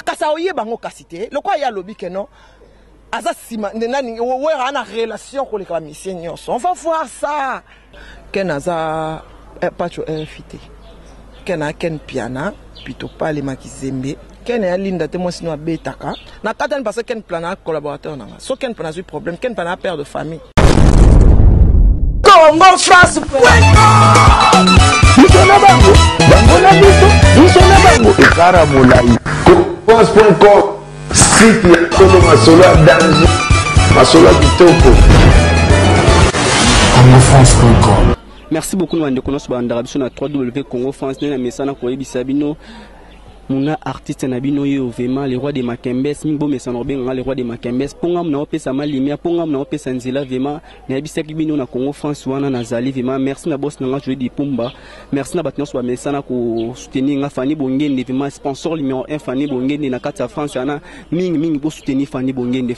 Kasa oye bango kasite. Le quoi ya lobby que non. Asa sima nani ouais ana relation ko le kamisien nyonso. On va voir ça. Ken asa pacho RFT. Ken a ken piana plutôt pas les makizembe. Ken ya linda te mo sino betaka. Na katane parce que ken plana collaborateur nanga. So ken plana eu problème, ken plana père de famille. Congo France. France.com site ya solo masolo ya danger masolo ya kitoko CongoFrance.com. Merci beaucoup nous andeko nos bandara biso na www.congofrance na mesana ko yebisa bino muna artiste na bino yo vraiment le roi de Makembes mingbo mesana obenga le roi de Makembes ponga mna opesa malimia ponga mna opesa nzela vraiment na yebisa bino na Congo France wana nazali vraiment merci na boss na Joe di Pumba merci na batnos ba mesana ko soutenir nga Fanny Bongende vraiment sponsor numéro 1 Fanny Bongende na kata France ana mingi bo soutenir Fanny Bongende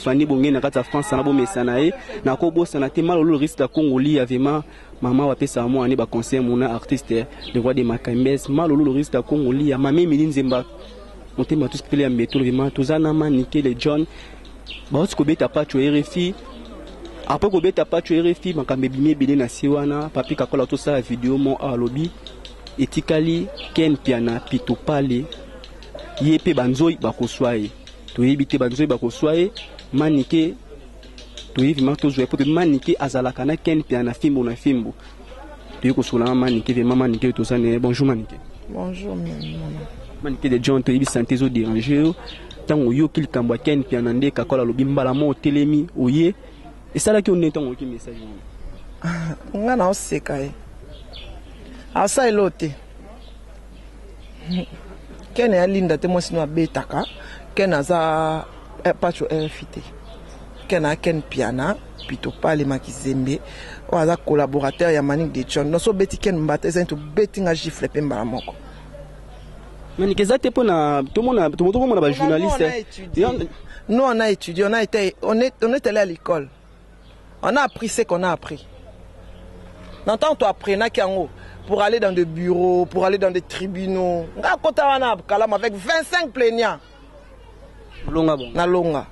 na kata France na bo mesana e na ko boss na te malolo risque ta Congoli vraiment maman wa pesa moi ani ba conseil mon artiste le roi de Makembes malolo risque ta Congoli ya mame Milinzemba on te tous pele mbeto vraiment tozana manike le John ba ko beta pa tu RFI après ko beta pa tu RFI makambe bimé belé na siwana papi kakola to sa vidéo mon a lobby etikali ken piana pito pale yepe banzoi ba ko soye to yebite banzoi ba ko soye manike to yebima to jouer pour manike azalaka na ken piana fimbo na fimbo to yeko sola manike vraiment manike to sa ne bonjour manike Bonjour maman. Manike de John to yebi santé zo déranger tango yo kil kambwa ken piana nde kakola lobi mbala mo telemi oye esala ki on netango ki message Nga na oseka e. Asa elote. Ken ya linda te mo sino abetaka. Ken aza pacho RFT. Ken a ken piana plutôt pas les makizembe. O aza collaborateur ya Manique de John. No so beti ken mbata eza into betting a gifle pe mbala moko. Manike ezate pona tout le monde ba journaliste. Nous on a étudié, on est allé à l'école. On a appris ce qu'on a appris. N'entends toi apprenant qu'en pour aller dans des bureaux, pour aller dans des tribunaux. On a avec 25 plaignants. Longa bon. Na longa.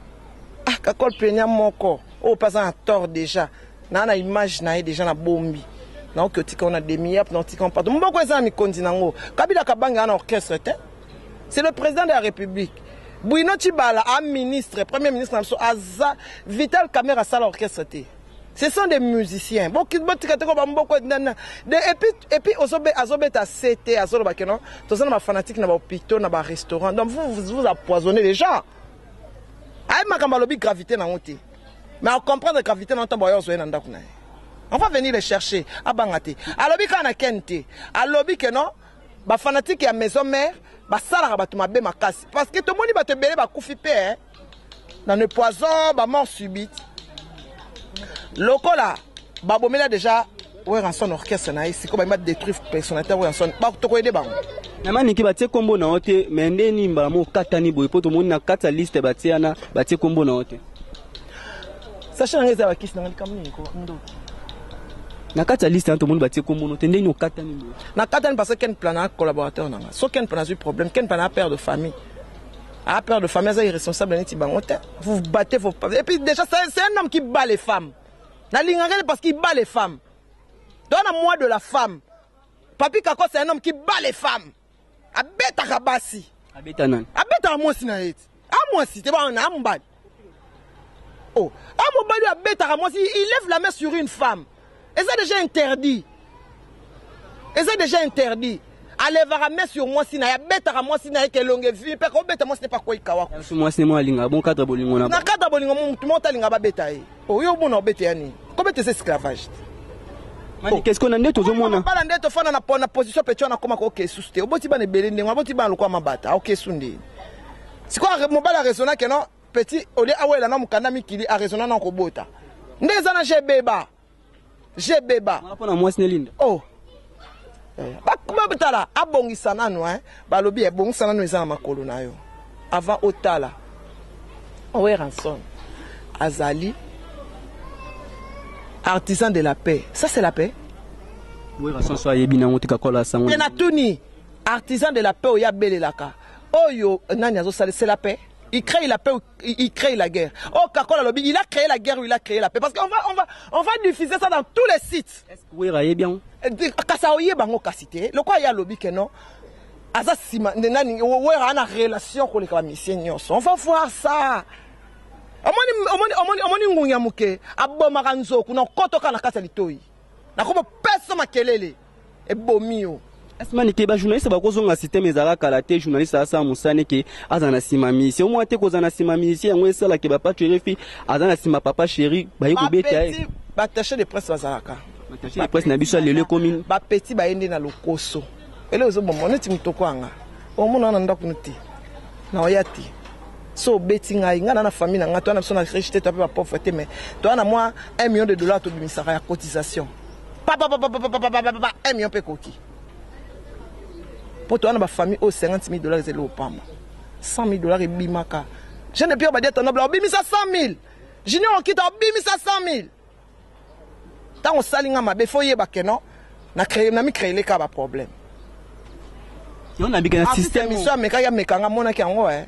Ah, kakol plaignant mon corps. Oh, pas un tort déjà. Na image na déjà na bombi. Na que tika on a des milliards, na tika on pas. Mboko eza mi kontinango. Kabila kabanga na orchestre. C'est le président de la République. Bouino Tibala, un ministre, premier ministre, Aza, Vital Kamera Sala Orchestre. Ce sont des musiciens. Et puis, Azobe ta CT, Azobe Bakeno, tous les fanatiques dans l'hôpital, dans les restaurants. Donc, vous empoisonnez les gens. Aïe, ma camalobi gravité dans l'hôtel. Mais on comprend la gravité dans l'hôtel. On va venir les chercher. À Bangate. À l'hôtel, quand on a Kente. À l'hôtel, que non, les fanatiques à maison mère. Parce que tout le monde va te béler, va couper dans le poison, va mort subite. Locola, Babomela déjà, ouais, en son orchestre, c'est comme il m'a détruit personnalité, ouais, en son, bah, tu connais des bancs. Namaniki batie kombo na ote, mais ndeni mbamo katani boy, poto moni na kata liste batiana, batie kombo na ote. Sachez que les avakis n'ont pas de quoi. Na kata liste tout le monde batie kombo na ote, ndeni o katani boy. Na katani parce que plana collaborateur nanga. So ken plana eu problème, ken plana père de famille. Ah, père de famille, c'est irresponsable neti bangote. Vous battez vos femmes. Et puis déjà c'est un homme qui bat les femmes. Na lingangele parce qu'il bat les femmes. Donne-moi de la femme. Papi Kako c'est un homme qui bat les femmes. Abeta kabasi. Abeta nan. Abeta amosi na yeti. Amosi te ba on ambad. Oh, amobali abeta amosi, il lève la main sur une femme. Et c'est déjà interdit. Et c'est déjà interdit. Allez va la main sur moi si na abeta amosi na yeke longue vie, pe ko beta moi ce n'est pas quoi ikawa. Sur moi c'est moi linga bon cadre bolingo na. Na cadre bolingo tout monde linga ba beta yi. Oh yo bon obeta yani. Comment c'est esclavage? Qu'est-ce qu'on a net aux hommes? On parle de faire na position petit on a comme OK sousté. Oboti ba ne belende, oboti ba lokwa mabata. OK sunde. C'est quoi mon bala raisonner que non petit ole awela na mukanda mikili a raisonner na ko bota. Ndeza na jebeba. Jebeba. On a moi Snelinda. Oh. Ba kuma betala abongisa nanu ba lobi e bongisa nanu eza na makolo na yo. Avant otala. Owe ranson. Azali artisan de la paix. Ça c'est la paix. Oui, ranson so yebi na ngotika kola sango. Penatuni artisan de la paix oya belelaka. Oyo, c'est la paix. Il crée la paix, il crée la guerre. Oh, Kakola Lobby, il a créé la guerre ou il a créé la paix. Parce qu'on va diffuser ça dans tous les sites. Est-ce que vous voyez bien? Kasaoye bango kasite. Le quoi il y a lobby que non? Asa sima, nani, ouais, on a relation avec les mission. On va voir ça. Omoni ngunya muke, aboma kanzo, kuna kotoka na kasa litoi. Na komo pesa makelele. E bomio. Est-ce que les journalistes sont en système de journaliste à ça musane que azana simami si au moins te kozana simami si on est là que papa chéri azana sima papa chéri ba yiko beta ba taché de presse bazalaka ba taché de presse na biso lelo commune ba petit ba yende na lokoso ele ozo bon moneti mutoko anga o mona na ndako nuti na oyati so beti ngai ngana na famille nga to na biso na richité to ba pauvreté mais to na moi $1 million to bimisaka ya cotisation papa 1 million pe koki. Pour toi, on a famille au $50 000 et l'eau pam. $100 000 et bimaka. Je ne peux pas dire ton noble, bimi ça 100 000. Junior qui t'a bimi ça 100 000. Tant on salinga ma befoye bakeno, na créé les cas de problème. On a bien un système. Mais quand il y a mes kanga mona qui en ouais.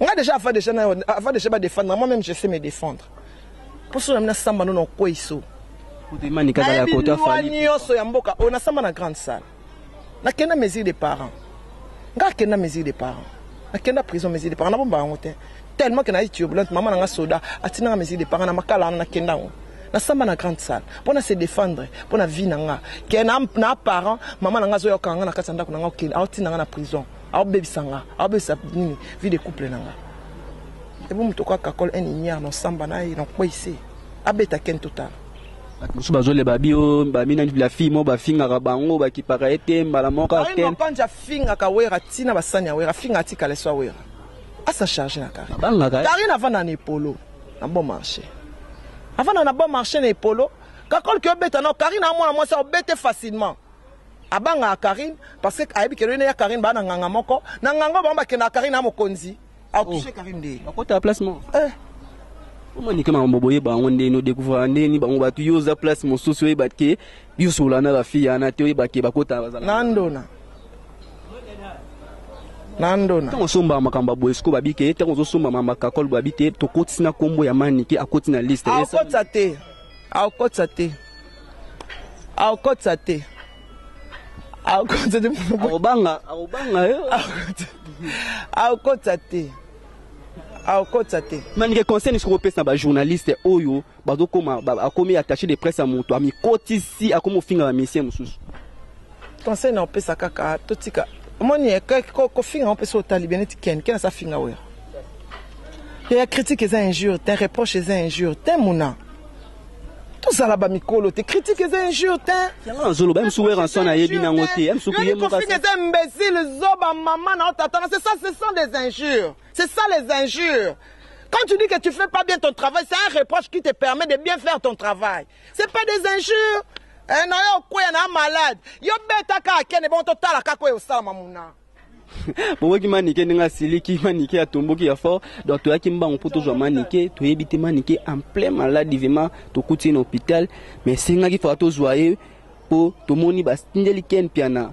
On a déjà avant de défendre, moi-même je sais me défendre. Pour ça, on a samba non quoi iso. Pour des maniques à la côte famille. On a samba dans grande salle. Na kena mesure des parents. Nga kena mesure des parents. Na kena prison mesure des parents. Na bomba ngote. Tellement que na yi turbulente maman nga soda atina mesure des parents na makala na kenda ngo. Na samba na grande salle. Pour na se défendre, pour na vie nga. Kena na parents, maman nga zo yoka nga na katanda ko nga okela. Atina nga na prison. Aw baby sanga. Aw baby sa nini vie de couple nga. Et bon mutoko kakol en ignare no samba na yi no kwa ici. Abeta ken total. Musu bazole babio bamina la fille mo ba finga bango ba ki paraete mbala moka ken panja finga ka wera tina basanya wera finga tika le so wera asa charger na kari banga ka kari na vana na polo na bon marché avant na bon marché na polo ka kol ke beta na kari na moi ça bete facilement abanga Karine parce que ayebi ke rene ya Karine ba na nganga moko na nganga ba ke na Karine na mokonzi a toucher Karine de akota placement comment ni kama mboboye ba onde no découvrir ni ba on ba tu yoza place mon socio e batke yosola na la fille ana te e batke bakota bazala nandona to somba makamba boesko babike te ko somba mama kakol babite to kotina kombo ya maniki akoti na liste esa Manike conseil sur opesa ba journaliste oyo bazo koma akomi attaché de presse à moto ami kotisi akomo finga ba mission mususu conseil na opesa kaka totika moni ko finga opesa o talibeneti ken sa finga we ya critique les injures tes reproches les injures tes mona tout ça là-bas mikolo tes critiques les injures tes zolo ba msuwe ranson na yebi na ngote em sukuye mo ka c'est des imbéciles zoba maman na tata c'est ça ce sont des injures. C'est ça les injures. Quand tu dis que tu fais pas bien ton travail, c'est un reproche qui te permet de bien faire ton travail. C'est pas des injures. Non, yo na malade. Yo beta ka kene bon total ka ko yo sala mamuna. Bon ki manike nga siliki manike atomboki ya fort donc to yaki mbango poto jo manike to yebite manike en plein malade vraiment to kuti na hôpital mais singa ki fa to joyeux po to moni ba stindeli ken piana.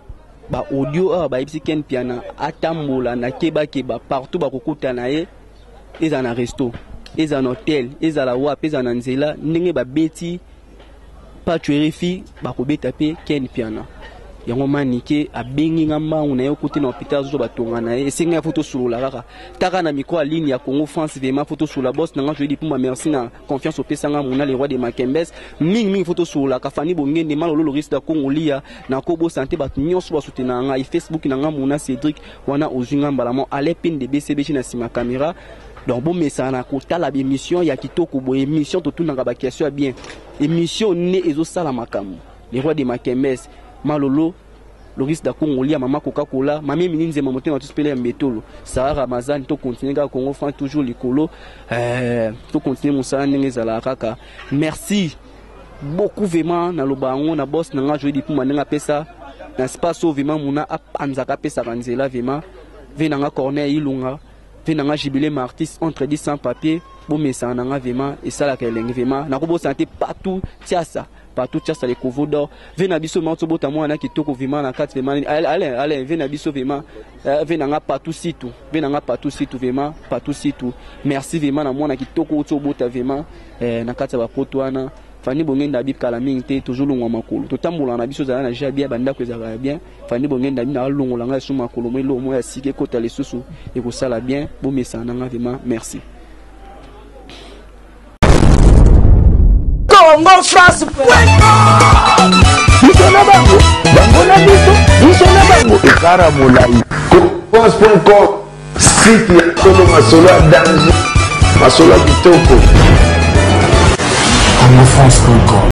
Ba audio ba ibisi ken piana atambola na keba partout ba kokuta na ye eza na resto eza na hotel eza la wap eza na nzela ndenge ba beti pa tuerifi ba kobeta pe ken piana yango manike abengi ngamba na yo kote na hôpital zo ba tonga na ye esenga photo sur la kaka taka na micro ligne ya Congo France vraiment photo sur la boss nanga je dis pour ma merci na confiance au pesanga mona les rois de Makembes mingi photo sur la kafani bongende malolo le risque de Congo lia na kobo santé ba nyonso ba soutenir nga Facebook nanga mona Cédric wana ozinga mbalamo alepine de BCB na sima caméra donc bon message na kota la émission ya kitoko bo émission to tunanga ba question bien émission ne ezo sala makamu les rois de Makembes malolo le risque d'Akongolia maman Coca-Cola mamie mininze mamote na tout spele mbetolo Sarah Ramazan to continuer à Congo fan toujours likolo to continuer musala ndenge zala kaka merci beaucoup vraiment na lobango na boss nanga jodi pour manenga pesa na space vraiment muna apanza ka pesa kanzela vraiment venanga corner ilunga venanga jubilé ma artiste entre 10 sans papier bon message nanga vraiment et ça la kelenge vraiment na ko santé partout tia ça partout tia ça les couvre d'or vena biso ma to bota moi na kitoko vraiment na carte vraiment allez vena biso vraiment venanga partout situ venanga partout situ vraiment partout situ merci vraiment na moi na kitoko to bota vraiment na carte ba potwana fani bongenda bib kala mingi toujours longwa makolo to tambola na biso za na jabia banda ko za bien fani bongenda na longola nga suma makolo mo lo mo ya sike kota les susu et ko sala bien bon message nanga vraiment merci Congo France Misona bango bango na biso misona bango ekara molai France.com site ya solo masolo danger masolo kitoko CongoFrance.com